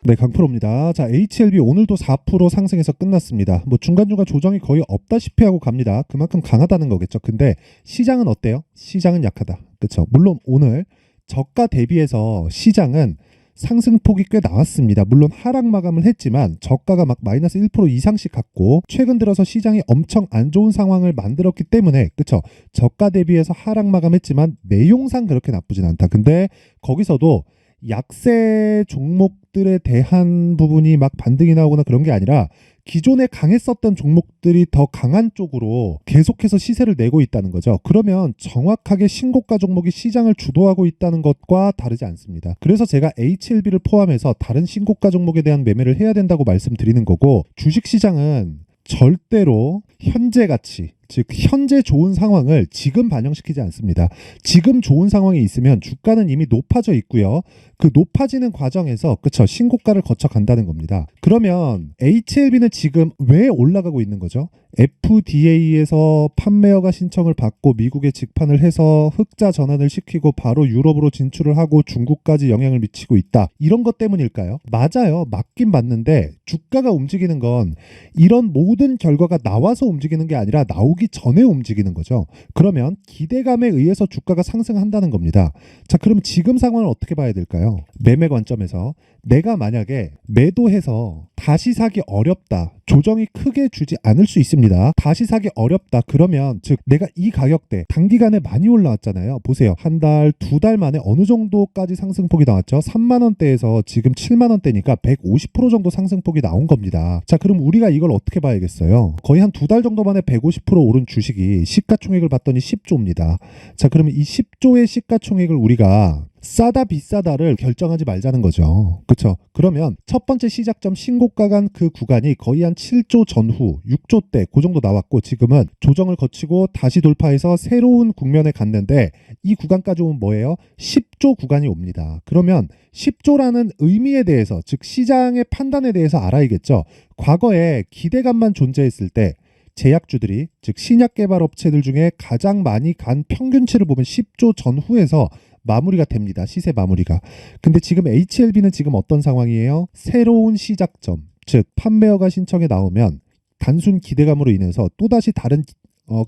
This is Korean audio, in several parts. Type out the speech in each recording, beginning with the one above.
네, 강프로입니다. 자, HLB 오늘도 4% 상승해서 끝났습니다. 뭐 중간중간 조정이 거의 없다시피 하고 갑니다. 그만큼 강하다는 거겠죠. 근데 시장은 어때요? 시장은 약하다. 그렇죠. 물론 오늘 저가 대비해서 시장은 상승폭이 꽤 나왔습니다. 물론 하락 마감을 했지만 저가가 막 마이너스 1% 이상씩 갔고 최근 들어서 시장이 엄청 안 좋은 상황을 만들었기 때문에 그쵸? 저가 대비해서 하락 마감했지만 내용상 그렇게 나쁘진 않다. 근데 거기서도 약세 종목들에 대한 부분이 막 반등이 나오거나 그런 게 아니라 기존에 강했었던 종목들이 더 강한 쪽으로 계속해서 시세를 내고 있다는 거죠. 그러면 정확하게 신고가 종목이 시장을 주도하고 있다는 것과 다르지 않습니다. 그래서 제가 HLB를 포함해서 다른 신고가 종목에 대한 매매를 해야 된다고 말씀드리는 거고, 주식시장은 절대로 현재 가치, 즉 현재 좋은 상황을 지금 반영시키지 않습니다. 지금 좋은 상황이 있으면 주가는 이미 높아져 있고요. 그 높아지는 과정에서 그쵸, 신고가를 거쳐 간다는 겁니다. 그러면 HLB는 지금 왜 올라가고 있는 거죠? FDA에서 판매허가 신청을 받고 미국에 직판을 해서 흑자 전환을 시키고 바로 유럽으로 진출을 하고 중국까지 영향을 미치고 있다. 이런 것 때문일까요? 맞아요. 맞긴 맞는데 주가가 움직이는 건 이런 모든 결과가 나와서 움직이는 게 아니라 나오기 전에 움직이는 거죠. 그러면 기대감에 의해서 주가가 상승한다는 겁니다. 자, 그럼 지금 상황을 어떻게 봐야 될까요? 매매 관점에서 내가 만약에 매도해서 다시 사기 어렵다, 조정이 크게 주지 않을 수 있습니다. 다시 사기 어렵다 그러면 즉 내가 이 가격대 단기간에 많이 올라왔잖아요. 보세요. 한 달, 두 달 만에 어느 정도까지 상승폭이 나왔죠? 3만 원대에서 지금 7만 원대니까 150% 정도 상승폭이 나온 겁니다. 자, 그럼 우리가 이걸 어떻게 봐야겠어요? 거의 한 두 달 정도 만에 150% 오른 주식이 시가총액을 봤더니 10조입니다. 자, 그러면 이 10조의 시가총액을 우리가 싸다 비싸다를 결정하지 말자는 거죠. 그렇죠? 그러면 첫 번째 시작점 신고가 간 그 구간이 거의 한 7조 전후 6조 대 그 정도 나왔고 지금은 조정을 거치고 다시 돌파해서 새로운 국면에 갔는데 이 구간까지 오면 뭐예요? 10조 구간이 옵니다. 그러면 10조라는 의미에 대해서 즉 시장의 판단에 대해서 알아야겠죠. 과거에 기대감만 존재했을 때 제약주들이 즉 신약개발업체들 중에 가장 많이 간 평균치를 보면 10조 전후에서 마무리가 됩니다. 시세 마무리가. 근데 지금 HLB는 지금 어떤 상황이에요? 새로운 시작점, 즉 판매허가 신청에 나오면 단순 기대감으로 인해서 또다시 다른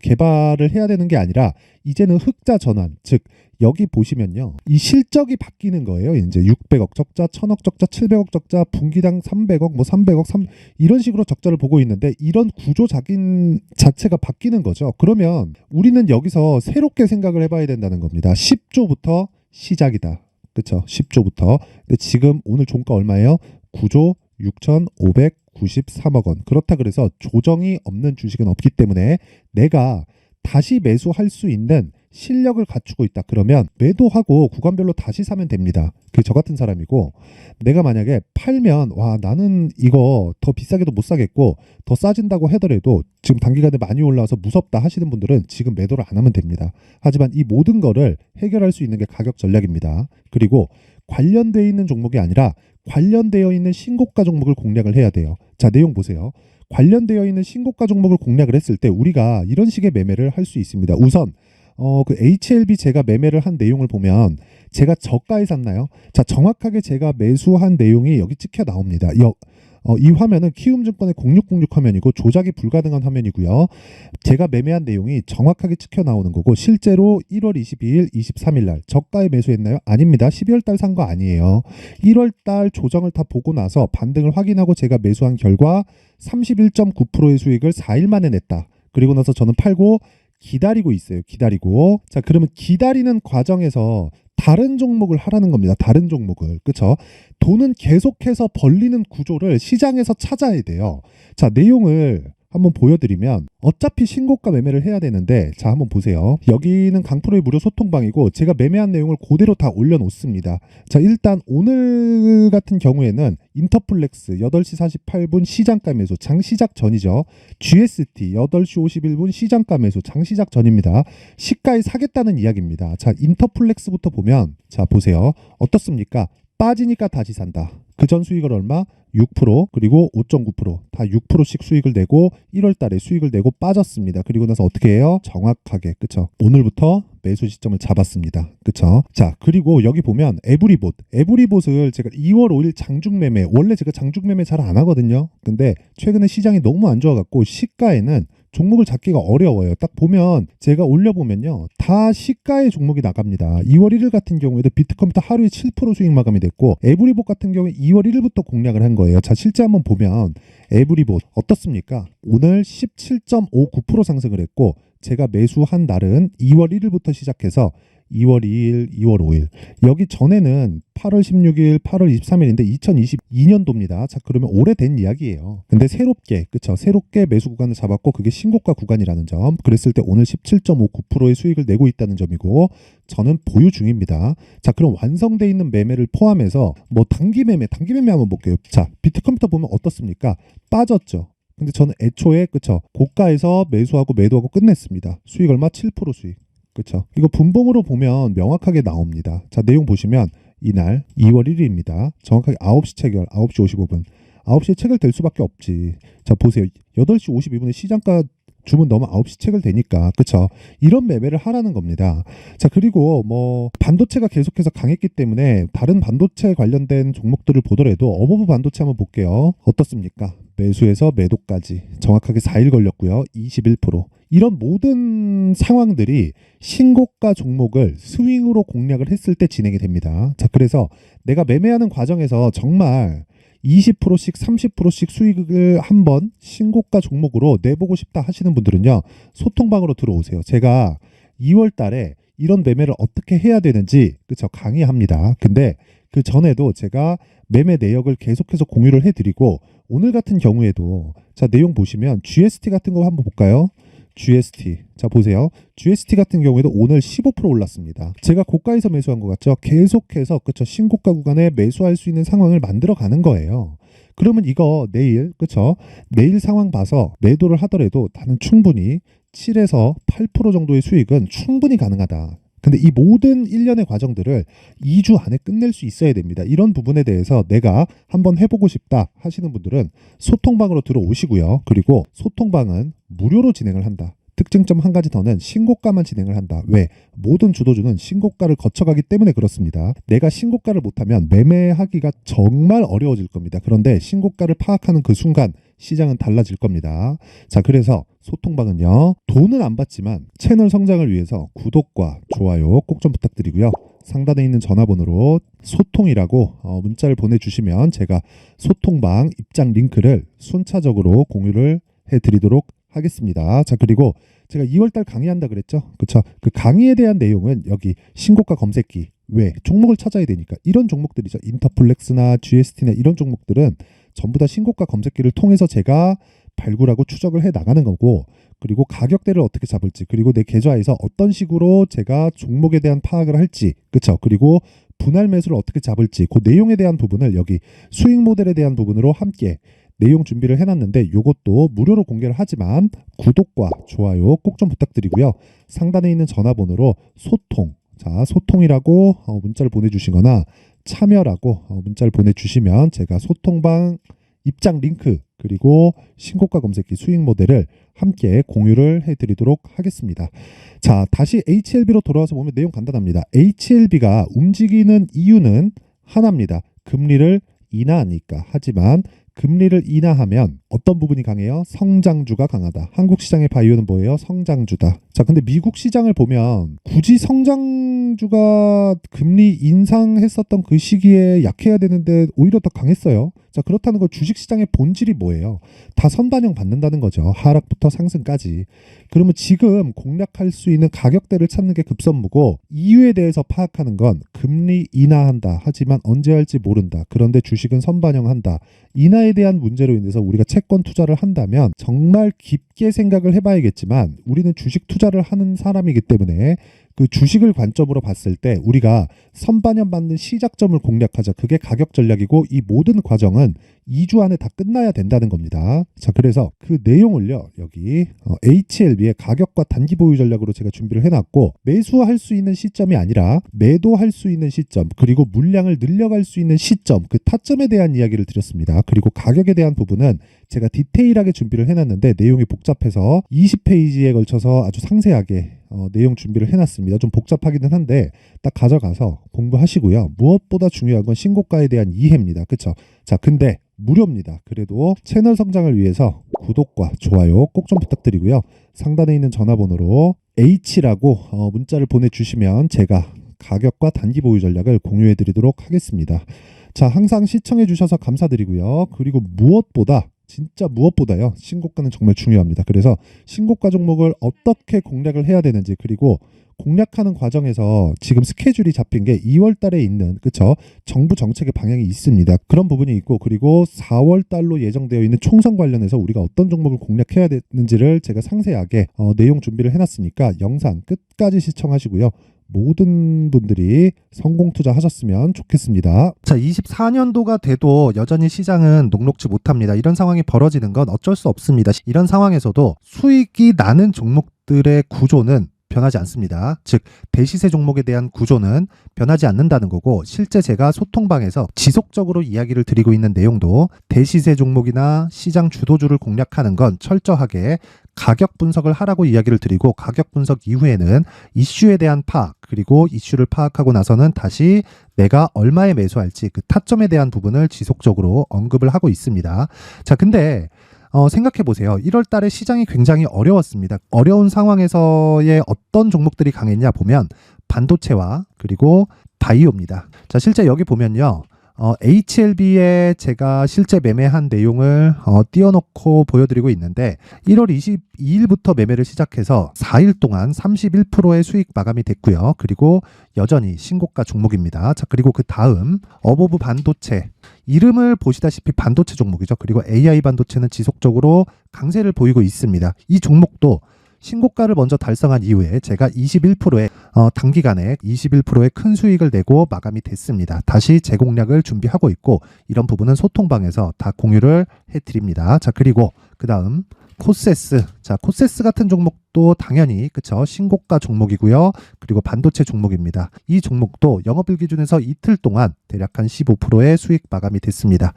개발을 해야 되는 게 아니라 이제는 흑자 전환, 즉 여기 보시면요. 이 실적이 바뀌는 거예요. 이제 600억 적자, 1000억 적자, 700억 적자, 분기당 300억, 뭐 300억, 이런 식으로 적자를 보고 있는데 이런 구조 자체가 바뀌는 거죠. 그러면 우리는 여기서 새롭게 생각을 해봐야 된다는 겁니다. 10조부터 시작이다. 그렇죠? 10조부터. 근데 지금 오늘 종가 얼마예요? 9조 6,593억 원. 그렇다 그래서 조정이 없는 주식은 없기 때문에 내가 다시 매수할 수 있는 실력을 갖추고 있다. 그러면 매도하고 구간별로 다시 사면 됩니다. 그 저 같은 사람이고 내가 만약에 팔면 와 나는 이거 더 비싸게도 못 사겠고 더 싸진다고 하더라도 지금 단기간에 많이 올라와서 무섭다 하시는 분들은 지금 매도를 안 하면 됩니다. 하지만 이 모든 거를 해결할 수 있는 게 가격 전략입니다. 그리고 관련되어 있는 종목이 아니라 관련되어 있는 신고가 종목을 공략을 해야 돼요. 자, 내용 보세요. 관련되어 있는 신고가 종목을 공략을 했을 때 우리가 이런 식의 매매를 할 수 있습니다. 우선 그 HLB 제가 매매를 한 내용을 보면 제가 저가에 샀나요? 자, 정확하게 제가 매수한 내용이 여기 찍혀 나옵니다. 이 화면은 키움증권의 0606 화면이고 조작이 불가능한 화면이고요. 제가 매매한 내용이 정확하게 찍혀 나오는 거고 실제로 1월 22일, 23일 날 저가에 매수했나요? 아닙니다. 12월 달 산 거 아니에요. 1월 달 조정을 다 보고 나서 반등을 확인하고 제가 매수한 결과 31.9%의 수익을 4일 만에 냈다. 그리고 나서 저는 팔고 기다리고 있어요. 기다리고. 자, 그러면 기다리는 과정에서 다른 종목을 하라는 겁니다. 다른 종목을. 그렇죠? 돈은 계속해서 벌리는 구조를 시장에서 찾아야 돼요. 자, 내용을 한번 보여드리면 어차피 신고가 매매를 해야 되는데 자, 한번 보세요. 여기는 강프로의 무료 소통방이고 제가 매매한 내용을 그대로 다 올려놓습니다. 자, 일단 오늘 같은 경우에는 인터플렉스 8시 48분 시장가 매수, 장시작 전이죠. GST 8시 51분 시장가 매수, 장시작 전입니다. 시가에 사겠다는 이야기입니다. 자, 인터플렉스부터 보면 자, 보세요. 어떻습니까? 빠지니까 다시 산다. 그 전 수익을 얼마? 6% 그리고 5.9%다 6%씩 수익을 내고 1월 달에 수익을 내고 빠졌습니다. 그리고 나서 어떻게 해요? 정확하게 그쵸? 오늘부터 매수 시점을 잡았습니다. 그쵸? 자, 그리고 여기 보면 에브리봇을 제가 2월 5일 장중매매, 원래 제가 장중매매 잘 안 하거든요. 근데 최근에 시장이 너무 안 좋아갖고 시가에는 종목을 잡기가 어려워요. 딱 보면 제가 올려보면요, 다 시가의 종목이 나갑니다. 2월 1일 같은 경우에도 비트컴퓨터 하루에 7% 수익 마감이 됐고, 에브리봇 같은 경우에 2월 1일부터 공략을 한 거예요. 자, 실제 한번 보면 에브리봇 어떻습니까? 오늘 17.59% 상승을 했고, 제가 매수한 날은 2월 1일부터 시작해서 2월 2일, 2월 5일. 여기 전에는 8월 16일, 8월 23일인데 2022년도입니다. 자, 그러면 오래된 이야기예요. 근데 새롭게, 그쵸? 새롭게 매수 구간을 잡았고 그게 신고가 구간이라는 점. 그랬을 때 오늘 17.59%의 수익을 내고 있다는 점이고, 저는 보유 중입니다. 자, 그럼 완성돼 있는 매매를 포함해서 뭐 단기 매매 한번 볼게요. 자, 비트컴퓨터 보면 어떻습니까? 빠졌죠. 근데 저는 애초에, 그쵸? 고가에서 매수하고 매도하고 끝냈습니다. 수익 얼마? 7% 수익. 그쵸? 이거 분봉으로 보면 명확하게 나옵니다. 자, 내용 보시면 이날 2월 1일입니다. 정확하게 9시 체결, 9시 55분. 9시에 체결될 수밖에 없지. 자, 보세요. 8시 52분에 시장가 주문 넣으면 9시 체결되니까. 그쵸? 이런 매매를 하라는 겁니다. 자, 그리고 뭐 반도체가 계속해서 강했기 때문에 다른 반도체 관련된 종목들을 보더라도 어버브 반도체 한번 볼게요. 어떻습니까? 매수에서 매도까지 정확하게 4일 걸렸고요. 21%. 이런 모든 상황들이 신고가 종목을 스윙으로 공략을 했을 때 진행이 됩니다. 자, 그래서 내가 매매하는 과정에서 정말 20%씩 30%씩 수익을 한번 신고가 종목으로 내보고 싶다 하시는 분들은요, 소통방으로 들어오세요. 제가 2월 달에 이런 매매를 어떻게 해야 되는지, 그쵸, 강의합니다. 근데 그 전에도 제가 매매 내역을 계속해서 공유를 해드리고, 오늘 같은 경우에도 자, 내용 보시면 GST 같은 거 한번 볼까요? GST. 자, 보세요. GST 같은 경우에도 오늘 15% 올랐습니다. 제가 고가에서 매수한 것 같죠? 계속해서, 그쵸, 신고가 구간에 매수할 수 있는 상황을 만들어 가는 거예요. 그러면 이거 내일, 그쵸, 내일 상황 봐서 매도를 하더라도 나는 충분히 7에서 8% 정도의 수익은 충분히 가능하다. 근데 이 모든 일련의 과정들을 2주 안에 끝낼 수 있어야 됩니다. 이런 부분에 대해서 내가 한번 해보고 싶다 하시는 분들은 소통방으로 들어오시고요. 그리고 소통방은 무료로 진행을 한다. 특징점 한 가지 더는 신고가만 진행을 한다. 왜? 모든 주도주는 신고가를 거쳐가기 때문에 그렇습니다. 내가 신고가를 못하면 매매하기가 정말 어려워질 겁니다. 그런데 신고가를 파악하는 그 순간 시장은 달라질 겁니다. 자, 그래서 소통방은요, 돈은 안 받지만 채널 성장을 위해서 구독과 좋아요 꼭 좀 부탁드리고요. 상단에 있는 전화번호로 소통이라고 문자를 보내주시면 제가 소통방 입장 링크를 순차적으로 공유를 해드리도록 하겠습니다. 자, 그리고 제가 2월달 강의한다 그랬죠? 그쵸? 그 강의에 대한 내용은 여기 신고가 검색기. 왜? 종목을 찾아야 되니까. 이런 종목들이죠. 인터플렉스나 GST나 이런 종목들은 전부 다 신고가 검색기를 통해서 제가 발굴하고 추적을 해 나가는 거고, 그리고 가격대를 어떻게 잡을지, 그리고 내 계좌에서 어떤 식으로 제가 종목에 대한 파악을 할지, 그쵸? 그리고 분할 매수를 어떻게 잡을지, 그 내용에 대한 부분을 여기 수익 모델에 대한 부분으로 함께 내용 준비를 해놨는데, 이것도 무료로 공개를 하지만 구독과 좋아요 꼭 좀 부탁드리고요. 상단에 있는 전화번호로 소통, 자, 소통이라고 문자를 보내주시거나 참여라고 문자를 보내주시면 제가 소통방 입장 링크 그리고 신고가 검색기 수익 모델을 함께 공유를 해드리도록 하겠습니다. 자, 다시 HLB로 돌아와서 보면 내용 간단합니다. HLB가 움직이는 이유는 하나입니다. 금리를 인하하니까. 하지만 금리를 인하하면 어떤 부분이 강해요? 성장주가 강하다. 한국 시장의 바이오는 뭐예요? 성장주다. 자, 근데 미국 시장을 보면 굳이 성장주가 금리 인상했었던 그 시기에 약해야 되는데 오히려 더 강했어요. 자, 그렇다는 거 주식시장의 본질이 뭐예요? 다 선반영 받는다는 거죠. 하락부터 상승까지. 그러면 지금 공략할 수 있는 가격대를 찾는 게 급선무고, 이유에 대해서 파악하는 건 금리 인하한다. 하지만 언제 할지 모른다. 그런데 주식은 선반영한다. 인하에 대한 문제로 인해서 우리가 채권 투자를 한다면 정말 깊게 생각을 해봐야겠지만, 우리는 주식 투자를 하는 사람이기 때문에 그 주식을 관점으로 봤을 때 우리가 선반영 받는 시작점을 공략하자. 그게 가격 전략이고, 이 모든 과정은 2주 안에 다 끝나야 된다는 겁니다. 자, 그래서 그 내용을요, 여기 HLB의 가격과 단기 보유 전략으로 제가 준비를 해놨고, 매수할 수 있는 시점이 아니라 매도할 수 있는 시점, 그리고 물량을 늘려갈 수 있는 시점, 그 타점에 대한 이야기를 드렸습니다. 그리고 가격에 대한 부분은 제가 디테일하게 준비를 해놨는데 내용이 복잡해서 20페이지에 걸쳐서 아주 상세하게 내용 준비를 해놨습니다. 좀 복잡하기는 한데 딱 가져가서 공부하시고요. 무엇보다 중요한 건 신고가에 대한 이해입니다. 그쵸? 자, 근데 무료입니다. 그래도 채널 성장을 위해서 구독과 좋아요 꼭 좀 부탁드리고요. 상단에 있는 전화번호로 H라고 문자를 보내주시면 제가 가격과 단기 보유 전략을 공유해 드리도록 하겠습니다. 자, 항상 시청해 주셔서 감사드리고요. 그리고 무엇보다 진짜 무엇보다요, 신고가는 정말 중요합니다. 그래서 신고가 종목을 어떻게 공략을 해야 되는지, 그리고 공략하는 과정에서 지금 스케줄이 잡힌 게 2월 달에 있는, 그쵸? 정부 정책의 방향이 있습니다. 그런 부분이 있고, 그리고 4월 달로 예정되어 있는 총선 관련해서 우리가 어떤 종목을 공략해야 되는지를 제가 상세하게 내용 준비를 해놨으니까 영상 끝까지 시청하시고요. 모든 분들이 성공 투자하셨으면 좋겠습니다. 자, 24년도가 돼도 여전히 시장은 녹록지 못합니다. 이런 상황이 벌어지는 건 어쩔 수 없습니다. 이런 상황에서도 수익이 나는 종목들의 구조는 변하지 않습니다. 즉, 대시세 종목에 대한 구조는 변하지 않는다는 거고, 실제 제가 소통방에서 지속적으로 이야기를 드리고 있는 내용도 대시세 종목이나 시장 주도주를 공략하는 건 철저하게 가격 분석을 하라고 이야기를 드리고, 가격 분석 이후에는 이슈에 대한 파악, 그리고 이슈를 파악하고 나서는 다시 내가 얼마에 매수할지 그 타점에 대한 부분을 지속적으로 언급을 하고 있습니다. 자, 근데 생각해 보세요. 1월 달에 시장이 굉장히 어려웠습니다. 어려운 상황에서의 어떤 종목들이 강했냐 보면 반도체와 그리고 바이오입니다. 자, 실제 여기 보면요. HLB에 제가 실제 매매한 내용을 띄워놓고 보여드리고 있는데 1월 22일부터 매매를 시작해서 4일 동안 31%의 수익 마감이 됐고요. 그리고 여전히 신고가 종목입니다. 자, 그리고 그 다음 어보브 반도체, 이름을 보시다시피 반도체 종목이죠. 그리고 AI 반도체는 지속적으로 강세를 보이고 있습니다. 이 종목도 신고가를 먼저 달성한 이후에 제가 21%의 단기간에 21%의 큰 수익을 내고 마감이 됐습니다. 다시 재공략을 준비하고 있고, 이런 부분은 소통방에서 다 공유를 해드립니다. 자, 그리고 그 다음 코세스. 자, 코세스 같은 종목도 당연히 그쵸, 신고가 종목이고요. 그리고 반도체 종목입니다. 이 종목도 영업일 기준에서 이틀 동안 대략 한 15%의 수익 마감이 됐습니다.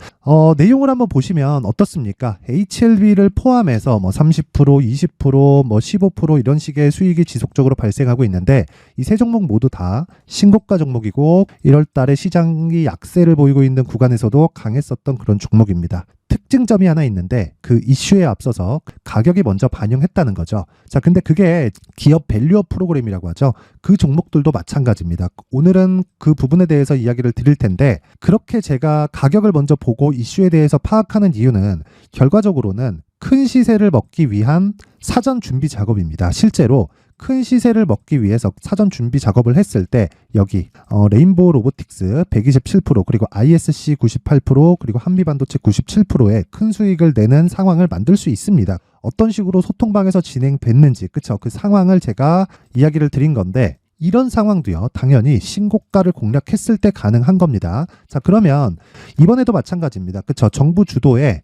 내용을 한번 보시면 어떻습니까? HLB를 포함해서 30%, 20%, 15% 이런 식의 수익이 지속적으로 발생하고 있는데, 이 세 종목 모두 다 신고가 종목이고 1월 달에 시장이 약세를 보이고 있는 구간에서도 강했었던 그런 종목입니다. 특징점이 하나 있는데 그 이슈에 앞서서 가격이 먼저 반영했다는 거죠. 자, 근데 그게 기업 밸류업 프로그램이라고 하죠. 그 종목들도 마찬가지입니다. 오늘은 그 부분에 대해서 이야기를 드릴 텐데, 그렇게 제가 가격을 먼저 보고 이슈에 대해서 파악하는 이유는 결과적으로는 큰 시세를 먹기 위한 사전 준비 작업입니다. 실제로 큰 시세를 먹기 위해서 사전 준비 작업을 했을 때 여기 레인보우 로보틱스 127%, 그리고 ISC 98%, 그리고 한미반도체 97%의 큰 수익을 내는 상황을 만들 수 있습니다. 어떤 식으로 소통방에서 진행됐는지, 그쵸? 그 상황을 제가 이야기를 드린 건데, 이런 상황도요, 당연히 신고가를 공략했을 때 가능한 겁니다. 자, 그러면 이번에도 마찬가지입니다. 그쵸? 정부 주도의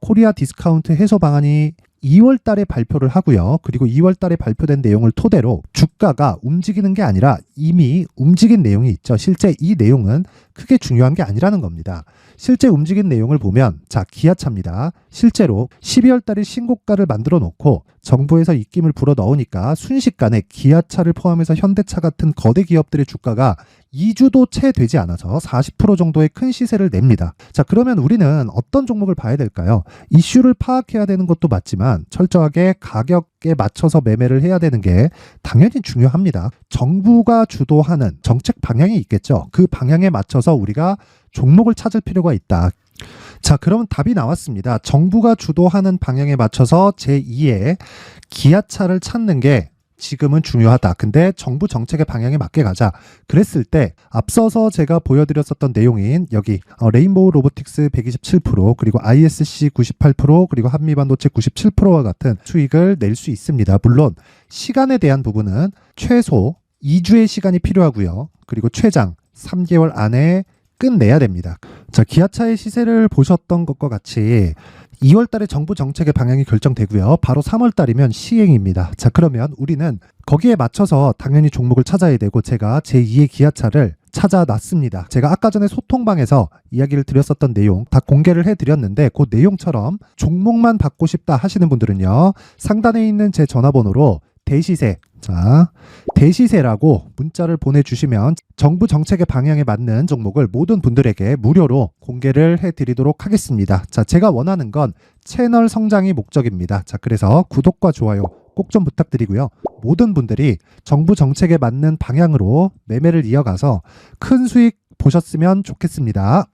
코리아 디스카운트 해소 방안이 2월 달에 발표를 하고요. 그리고 2월 달에 발표된 내용을 토대로 주가가 움직이는 게 아니라 이미 움직인 내용이 있죠. 실제 이 내용은 크게 중요한 게 아니라는 겁니다. 실제 움직인 내용을 보면, 자, 기아차입니다. 실제로 12월 달에 신고가를 만들어 놓고 정부에서 입김을 불어 넣으니까 순식간에 기아차를 포함해서 현대차 같은 거대 기업들의 주가가 2주도 채 되지 않아서 40% 정도의 큰 시세를 냅니다. 자, 그러면 우리는 어떤 종목을 봐야 될까요? 이슈를 파악해야 되는 것도 맞지만 철저하게 가격에 맞춰서 매매를 해야 되는 게 당연히 중요합니다. 정부가 주도하는 정책 방향이 있겠죠. 그 방향에 맞춰서 우리가 종목을 찾을 필요가 있다. 자, 그럼 답이 나왔습니다. 정부가 주도하는 방향에 맞춰서 제2의 기아차를 찾는 게 지금은 중요하다. 근데 정부 정책의 방향에 맞게 가자. 그랬을 때 앞서서 제가 보여드렸었던 내용인 여기 레인보우 로보틱스 127%, 그리고 ISC 98%, 그리고 한미반도체 97%와 같은 수익을 낼 수 있습니다. 물론 시간에 대한 부분은 최소 2주의 시간이 필요하고요. 그리고 최장 3개월 안에 끝내야 됩니다. 자, 기아차의 시세를 보셨던 것과 같이 2월 달에 정부 정책의 방향이 결정되고요. 바로 3월 달이면 시행입니다. 자, 그러면 우리는 거기에 맞춰서 당연히 종목을 찾아야 되고 제가 제2의 기아차를 찾아놨습니다. 제가 아까 전에 소통방에서 이야기를 드렸었던 내용 다 공개를 해드렸는데 그 내용처럼 종목만 받고 싶다 하시는 분들은요. 상단에 있는 제 전화번호로 대시세, 자, 대시세라고 문자를 보내주시면 정부 정책의 방향에 맞는 종목을 모든 분들에게 무료로 공개를 해드리도록 하겠습니다. 자, 제가 원하는 건 채널 성장이 목적입니다. 자, 그래서 구독과 좋아요 꼭 좀 부탁드리고요. 모든 분들이 정부 정책에 맞는 방향으로 매매를 이어가서 큰 수익 보셨으면 좋겠습니다.